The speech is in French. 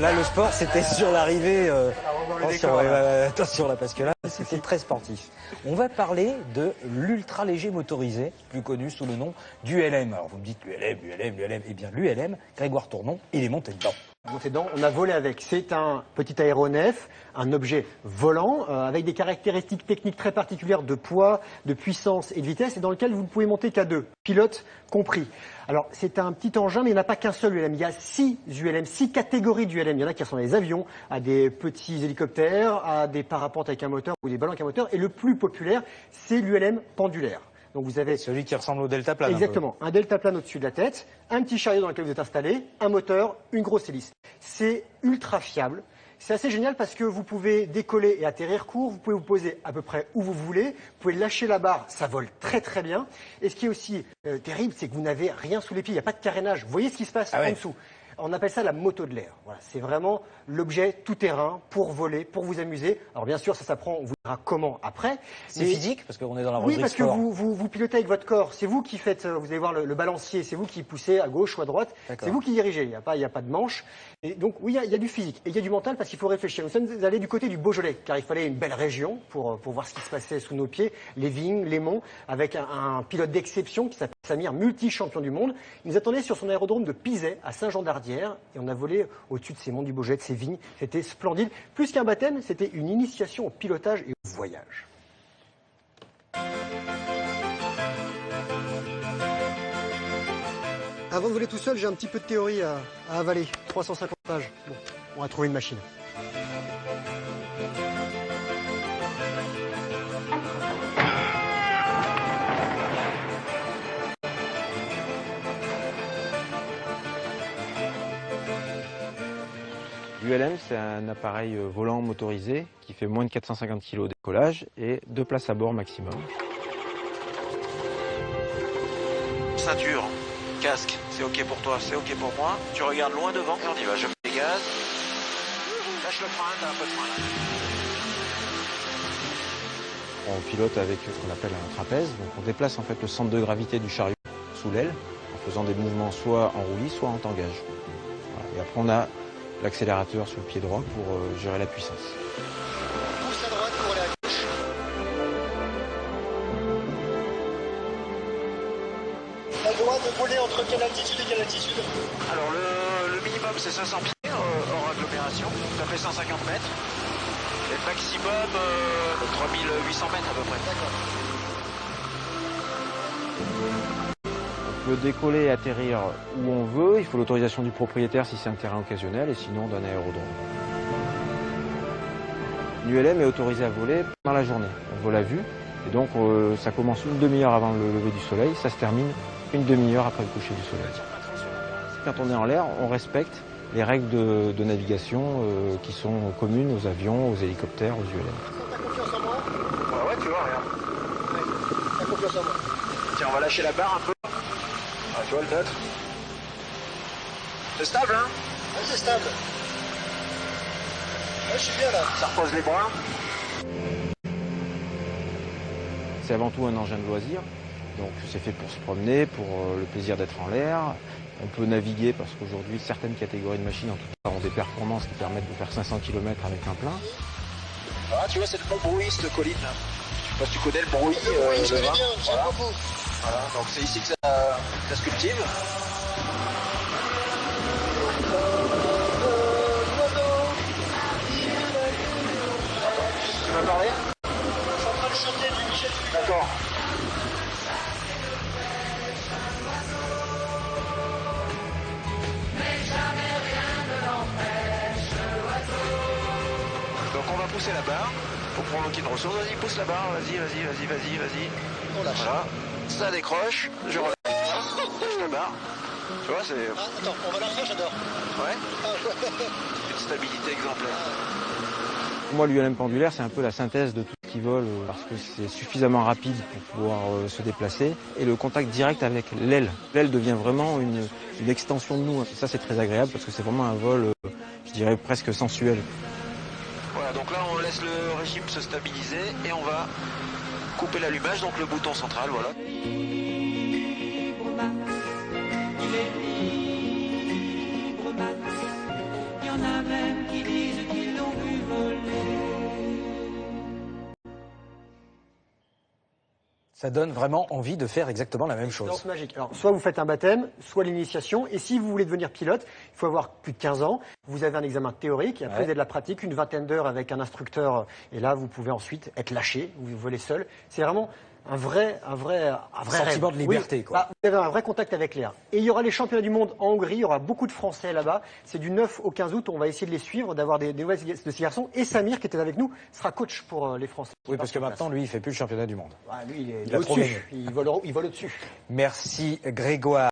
là, le sport, c'était sur l'arrivée. Attention là, parce que là, c'était très sportif. On va parler de l'ultra léger motorisé, plus connu sous le nom d'ULM. Alors vous me dites l'ULM. Eh bien l'ULM, Grégoire Tournon, il est monté dedans. On a volé avec. C'est un petit aéronef, un objet volant avec des caractéristiques techniques très particulières de poids, de puissance et de vitesse, et dans lequel vous ne pouvez monter qu'à 2, pilote compris. Alors c'est un petit engin, mais il n'y en a pas qu'un seul ULM. Il y a 6 ULM, 6 catégories d'ULM. Il y en a qui sont des avions, à des petits hélicoptères, à des parapentes avec un moteur ou des ballons avec un moteur. Et le plus populaire, c'est l'ULM pendulaire. Donc vous avez celui qui ressemble au deltaplane. Exactement, un deltaplane au-dessus de la tête, un petit chariot dans lequel vous êtes installé, un moteur, une grosse hélice. C'est ultra fiable. C'est assez génial parce que vous pouvez décoller et atterrir court, vous pouvez vous poser à peu près où vous voulez, vous pouvez lâcher la barre, ça vole très très bien. Et ce qui est aussi terrible, c'est que vous n'avez rien sous les pieds, il n'y a pas de carénage. Vous voyez ce qui se passe en dessous. On appelle ça la moto de l'air. Voilà, c'est vraiment l'objet tout-terrain pour voler, pour vous amuser. Alors bien sûr, ça s'apprend, on vous dira comment après. C'est physique, parce qu'on est dans la rubrique Oui, parce sport. que vous pilotez avec votre corps. C'est vous qui faites, vous allez voir le balancier, c'est vous qui poussez à gauche ou à droite. C'est vous qui dirigez, il n'y a pas de manche. Et donc oui, il y a du physique et il y a du mental parce qu'il faut réfléchir. Nous sommes allés du côté du Beaujolais, car il fallait une belle région pour voir ce qui se passait sous nos pieds, les vignes, les monts, avec un pilote d'exception qui s'appelle Samir, multi-champion du monde. Il nous attendait sur son aérodrome de Pizet, à Saint-Jean-d'Ardière, et on a volé au-dessus de ces monts du Beaujolais, de ces vignes. C'était splendide. Plus qu'un baptême, c'était une initiation au pilotage et au voyage. Avant de voler tout seul, j'ai un petit peu de théorie à avaler. 350 pages. Bon, on va trouver une machine. L'ULM, c'est un appareil volant motorisé qui fait moins de 450 kg de décollage et 2 places à bord maximum. Ceinture, casque, c'est ok pour toi, c'est ok pour moi. Tu regardes loin devant et on y va. Je mets les gaz. Lâche le frein, t'as un peu de frein là. On pilote avec ce qu'on appelle un trapèze. Donc on déplace en fait le centre de gravité du chariot sous l'aile en faisant des mouvements soit en roulis, soit en tangage. Voilà. Et après on a l'accélérateur sur le pied droit pour gérer la puissance. Pousse à droite pour aller à gauche. T'as le droit de voler entre quelle altitude et quelle altitude? Alors le minimum c'est 500 pieds hors agglomération, ça fait 150 mètres. Et le maximum 3800 mètres à peu près. D'accord. On peut décoller et atterrir où on veut. Il faut l'autorisation du propriétaire si c'est un terrain occasionnel et sinon d'un aérodrome. L'ULM est autorisé à voler pendant la journée. On vole à vue et donc ça commence une demi-heure avant le lever du soleil. Ça se termine une demi-heure après le coucher du soleil. Quand on est en l'air, on respecte les règles de navigation qui sont communes aux avions, aux hélicoptères, aux ULM. T'as confiance en moi? Ouais, tu vois, regarde. T'as confiance en moi? Tiens, on va lâcher la barre un peu. Ah, tu vois le neutre. C'est stable, hein? Ouais, c'est stable. Ouais, je suis bien là. Ça repose les bras. C'est avant tout un engin de loisir, donc c'est fait pour se promener, pour le plaisir d'être en l'air. On peut naviguer parce qu'aujourd'hui certaines catégories de machines en tout cas ont des performances qui permettent de faire 500 km avec un plein. Ah, tu vois, c'est le bon bruit, cette colline là. Je sais pas si tu connais le bruit. Oui, je connais bien, j'aime voilà. beaucoup. Voilà, donc c'est ici que ça se cultive. Tu m'as parlé? Je suis en train de chanter du Michel Fugain. D'accord. Donc on va pousser la barre pour provoquer une ressource. Vas-y, pousse la barre, vas-y. On lâche. Voilà, ça décroche, je relâche. Lâche la barre. Tu vois, c'est... Ah, attends, on va la refaire, j'adore. Ouais, Ah, ouais. une stabilité exemplaire. Pour moi, l'ULM pendulaire, c'est un peu la synthèse de tout ce qui vole parce que c'est suffisamment rapide pour pouvoir se déplacer et le contact direct avec l'aile. L'aile devient vraiment une extension de nous. Et ça, c'est très agréable parce que c'est vraiment un vol, je dirais, presque sensuel. Voilà, donc là, on laisse le régime se stabiliser et on va couper l'allumage, donc le bouton central, voilà. Libre Max, il est libre Max, il y en a même Ça donne vraiment envie de faire exactement la même Expérience chose. magique. Alors, soit vous faites un baptême, soit l'initiation. Et si vous voulez devenir pilote, il faut avoir plus de 15 ans. Vous avez un examen théorique. Et après, vous avez de la pratique, une vingtaine d'heures avec un instructeur. Et là, vous pouvez ensuite être lâché. Vous volez seul. C'est vraiment un vrai Sentiment rêve. de liberté, Oui. quoi. Bah, vous avez un vrai contact avec l'air. Et il y aura les championnats du monde en Hongrie. Il y aura beaucoup de Français là-bas. C'est du 9 au 15 août. On va essayer de les suivre, d'avoir des nouvelles de ces garçons. Et Samir, qui était avec nous, sera coach pour les Français. Oui, parce que maintenant, lui, il fait plus le championnat du monde. Ah, lui, il Il est a trop au-dessus. gagné. Il vole au-dessus. Merci Grégoire.